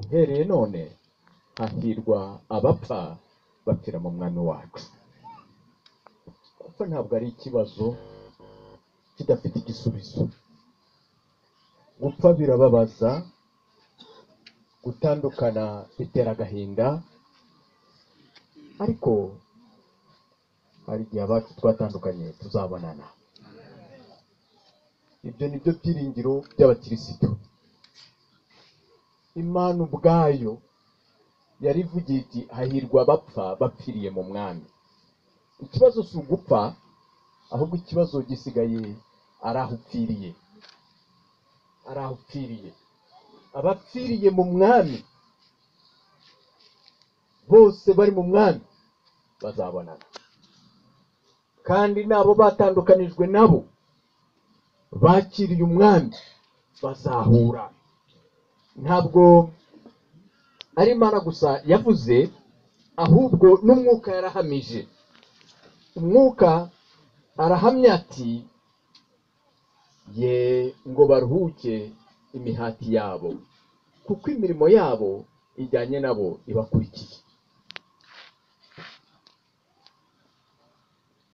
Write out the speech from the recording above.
uhereye none hahirwa abapfa bapfira mu mwami wacu. Gupfa ntabwo ari ikibazo kidafite igisubizo. Gupfa birababaza, gutandukana bitera agahinda, ariko hari igihe abacu twatandukanye tuzabonana. Ibyo ni byo byiringiro by'abakirisitu. Imana ubwayo yarivugiye iti hahirwa abapfa bapfiriye mu mwami. Ikibazo si ugupfa, ahubwo ikibazo gisigaye ari aho upfiriye. Ari aho upfiriye. Abapfiriye mu mwami bose bari mu mwami bazabonana, kandi nabo batandukanijwe nabo bakiriye umwami bazahura. Ntabwo ari Imana gusa yavuze, ahubwo n'umwuka yarahamije. Umwuka arahamya ati ye ngo baruhuke imihati yabo, kuko imirimo yabo ijyanye nabo ibakurikiye.